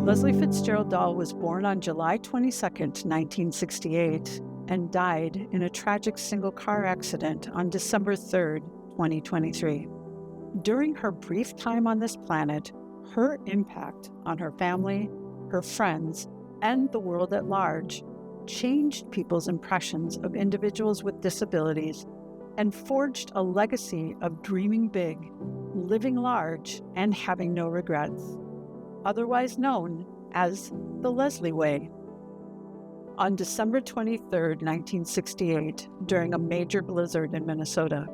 Leslie Fitzgerald Dahl was born on July 22, 1968, and died in a tragic single-car accident on December 3, 2023. During her brief time on this planet, her impact on her family, her friends, and the world at large changed people's impressions of individuals with disabilities and forged a legacy of dreaming big, living large, and having no regrets, otherwise known as the Leslie Way. On December 23, 1968, during a major blizzard in Minnesota,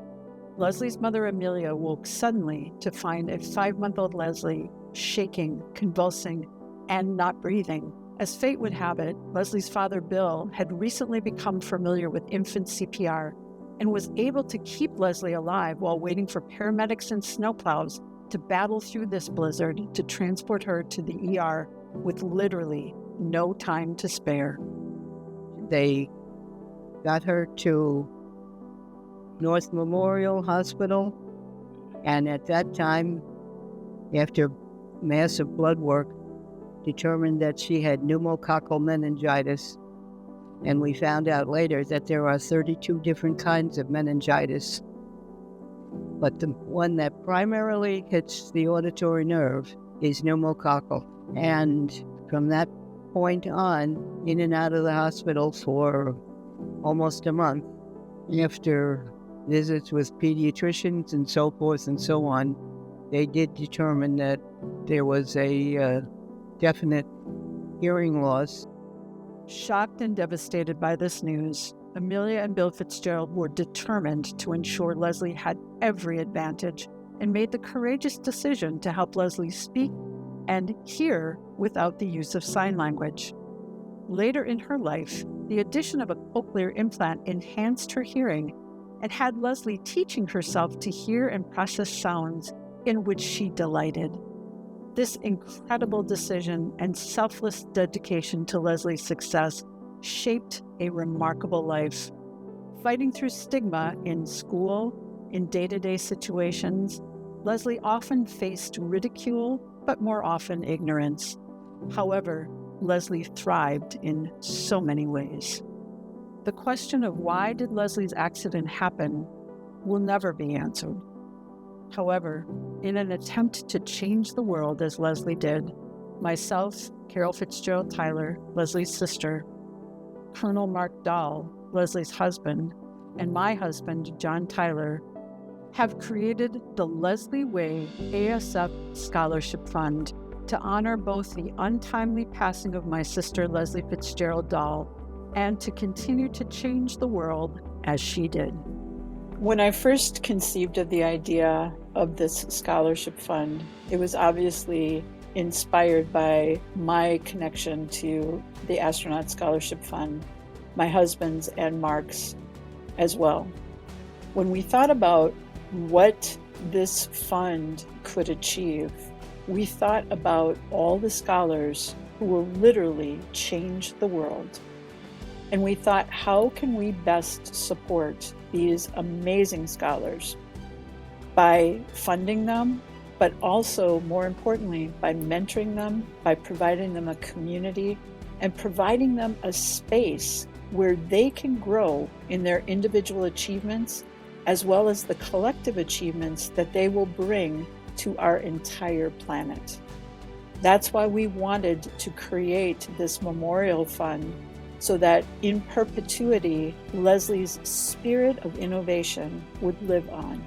Leslie's mother Amelia woke suddenly to find a 5-month-old Leslie shaking, convulsing, and not breathing. As fate would have it, Leslie's father Bill had recently become familiar with infant CPR and was able to keep Leslie alive while waiting for paramedics and snowplows to battle through this blizzard to transport her to the ER with literally no time to spare. They got her to North Memorial Hospital, and at that time, after massive blood work, determined that she had pneumococcal meningitis, and we found out later that there are 32 different kinds of meningitis, but the one that primarily hits the auditory nerve is pneumococcal. And from that point on, in and out of the hospital for almost a month, after visits with pediatricians and so forth and so on, they did determine that there was a definite hearing loss. Shocked and devastated by this news, Amelia and Bill Fitzgerald were determined to ensure Leslie had every advantage and made the courageous decision to help Leslie speak and hear without the use of sign language. Later in her life, the addition of a cochlear implant enhanced her hearing and had Leslie teaching herself to hear and process sounds in which she delighted. This incredible decision and selfless dedication to Leslie's success shaped a remarkable life. Fighting through stigma in school, in day-to-day situations, Leslie often faced ridicule, but more often ignorance. However, Leslie thrived in so many ways. The question of why did Leslie's accident happen will never be answered. However, in an attempt to change the world as Leslie did, myself, Carol Fitzgerald Tyler, Leslie's sister, Colonel Mark Dahl, Leslie's husband, and my husband, John Tyler, have created the Leslie Way ASF Scholarship Fund to honor both the untimely passing of my sister, Leslie Fitzgerald Dahl, and to continue to change the world as she did. When I first conceived of the idea of this scholarship fund, it was obviously inspired by my connection to the Astronaut Scholarship Fund, my husband's and Mark's as well. When we thought about what this fund could achieve, we thought about all the scholars who will literally change the world. And we thought, how can we best support these amazing scholars? By funding them, but also, more importantly, by mentoring them, by providing them a community, and providing them a space where they can grow in their individual achievements, as well as the collective achievements that they will bring to our entire planet. That's why we wanted to create this memorial fund, so that in perpetuity, Leslie's spirit of innovation would live on.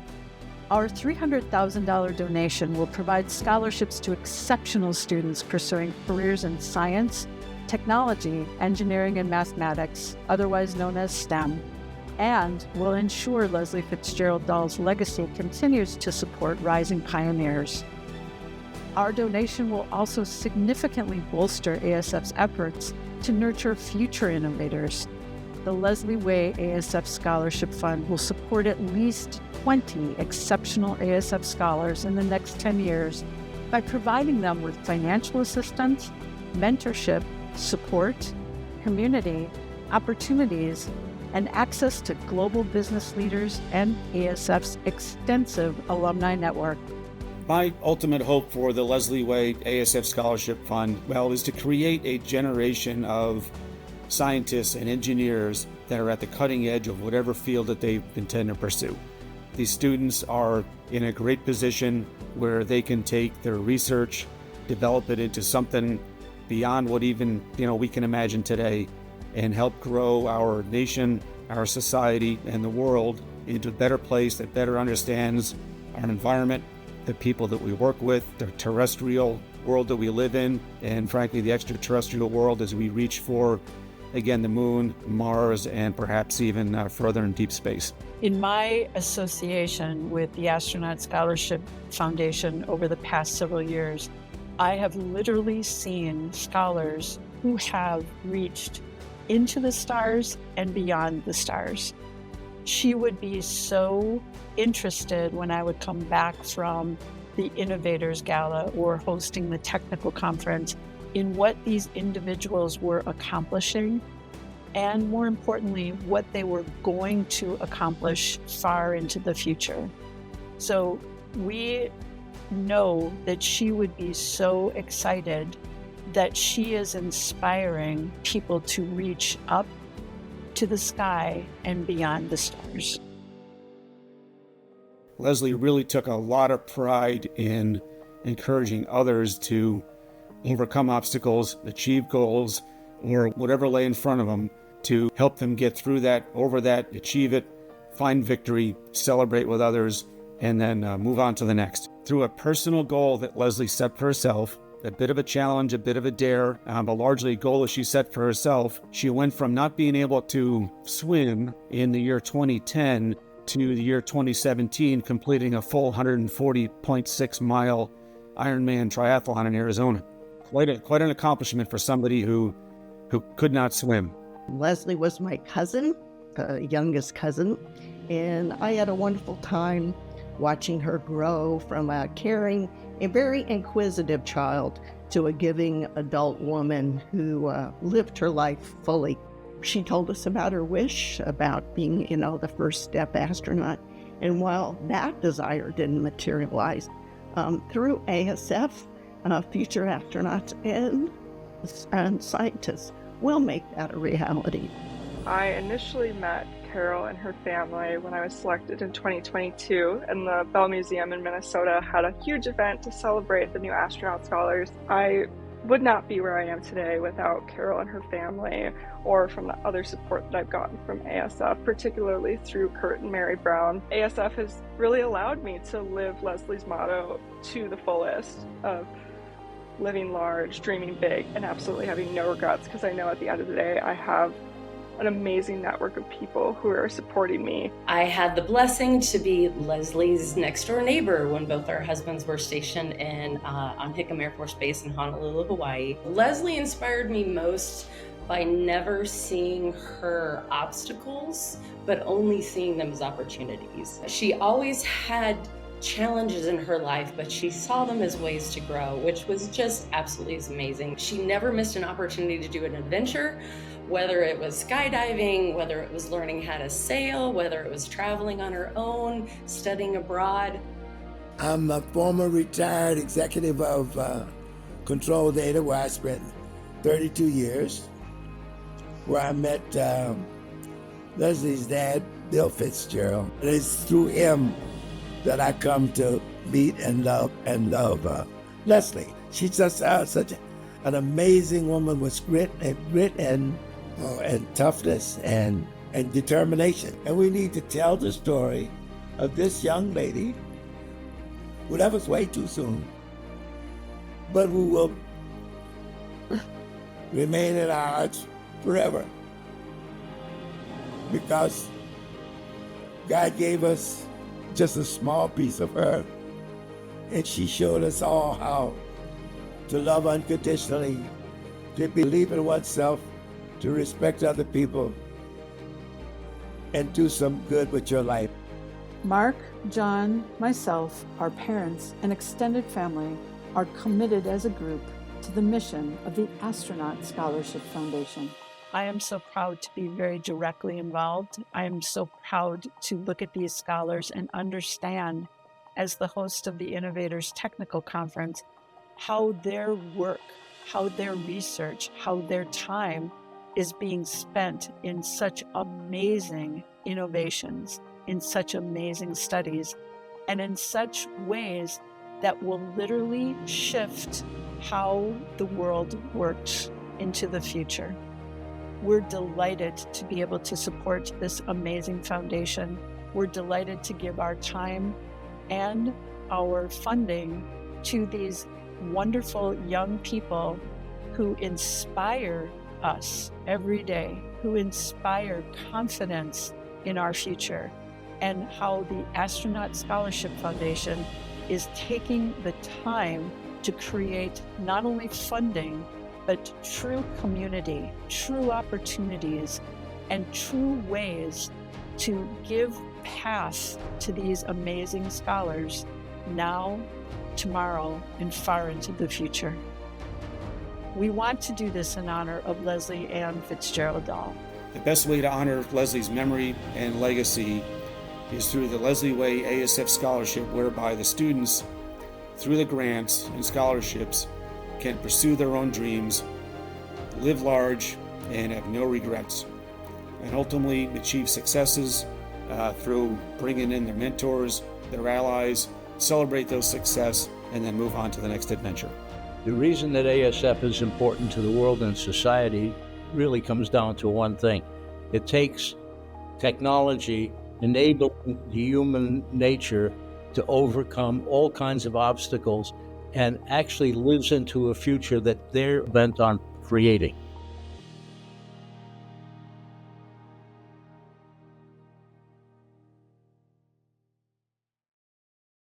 Our $300,000 donation will provide scholarships to exceptional students pursuing careers in science, technology, engineering, and mathematics, otherwise known as STEM, and will ensure Leslie Fitzgerald Dahl's legacy continues to support rising pioneers. Our donation will also significantly bolster ASF's efforts to nurture future innovators. The Leslie Way ASF Scholarship Fund will support at least 20 exceptional ASF scholars in the next 10 years by providing them with financial assistance, mentorship, support, community, opportunities, and access to global business leaders and ASF's extensive alumni network. My ultimate hope for the Leslie Way ASF Scholarship Fund, well, is to create a generation of scientists and engineers that are at the cutting edge of whatever field that they intend to pursue. These students are in a great position where they can take their research, develop it into something beyond what even we can imagine today, and help grow our nation, our society, and the world into a better place that better understands our environment, the people that we work with, the terrestrial world that we live in, and frankly the extraterrestrial world as we reach for, again, the moon, Mars, and perhaps even further in deep space. In my association with the Astronaut Scholarship Foundation over the past several years, I have literally seen scholars who have reached into the stars and beyond the stars. She would be so interested when I would come back from the Innovators Gala or hosting the technical conference in what these individuals were accomplishing, and more importantly, what they were going to accomplish far into the future. So we know that she would be so excited that she is inspiring people to reach up to the sky and beyond the stars. Leslie really took a lot of pride in encouraging others to overcome obstacles, achieve goals, or whatever lay in front of them, to help them get through that, over that, achieve it, find victory, celebrate with others, and then move on to the next. Through a personal goal that Leslie set for herself, a bit of a challenge, a bit of a dare, but largely a goal that she set for herself, she went from not being able to swim in the year 2010 to the year 2017, completing a full 140.6 mile Ironman triathlon in Arizona. Quite an accomplishment for somebody who could not swim. Leslie was my cousin, the youngest cousin, and I had a wonderful time watching her grow from a caring and very inquisitive child to a giving adult woman who lived her life fully. She told us about her wish about being, the first step astronaut. And while that desire didn't materialize, through ASF, future astronauts and scientists will make that a reality. I initially met Carol and her family when I was selected in 2022, and the Bell Museum in Minnesota had a huge event to celebrate the new astronaut scholars. I would not be where I am today without Carol and her family, or from the other support that I've gotten from ASF, particularly through Kurt and Mary Brown. ASF has really allowed me to live Leslie's motto to the fullest of living large, dreaming big, and absolutely having no regrets, because I know at the end of the day I have an amazing network of people who are supporting me. I had the blessing to be Leslie's next door neighbor when both our husbands were stationed on Hickam Air Force Base in Honolulu, Hawaii. Leslie inspired me most by never seeing her obstacles, but only seeing them as opportunities. She always had challenges in her life, but she saw them as ways to grow, which was just absolutely amazing. She never missed an opportunity to do an adventure, whether it was skydiving, whether it was learning how to sail, whether it was traveling on her own, studying abroad. I'm a former retired executive of Control Data, where I spent 32 years, where I met Leslie's dad, Bill Fitzgerald. It is through him that I come to meet and love Leslie. She's just such an amazing woman with grit and toughness and determination. And we need to tell the story of this young lady who left us way too soon, but who will remain in our hearts forever, because God gave us just a small piece of her, and she showed us all how to love unconditionally, to believe in oneself, to respect other people, and do some good with your life. Mark, John, myself, our parents, and extended family are committed as a group to the mission of the Astronaut Scholarship Foundation. I am so proud to be very directly involved. I am so proud to look at these scholars and understand as the host of the Innovators Technical Conference, how their work, how their research, how their time is being spent in such amazing innovations, in such amazing studies, and in such ways that will literally shift how the world works into the future. We're delighted to be able to support this amazing foundation. We're delighted to give our time and our funding to these wonderful young people who inspire us every day, who inspire confidence in our future, and how the Astronaut Scholarship Foundation is taking the time to create not only funding, but true community, true opportunities, and true ways to give path to these amazing scholars now, tomorrow, and far into the future. We want to do this in honor of Leslie Ann Fitzgerald Dahl. The best way to honor Leslie's memory and legacy is through the Leslie Way ASF Scholarship, whereby the students, through the grants and scholarships, can pursue their own dreams, live large, and have no regrets, and ultimately achieve successes through bringing in their mentors, their allies, celebrate those success, and then move on to the next adventure. The reason that ASF is important to the world and society really comes down to one thing. It takes technology enabling the human nature to overcome all kinds of obstacles and actually lives into a future that they're bent on creating.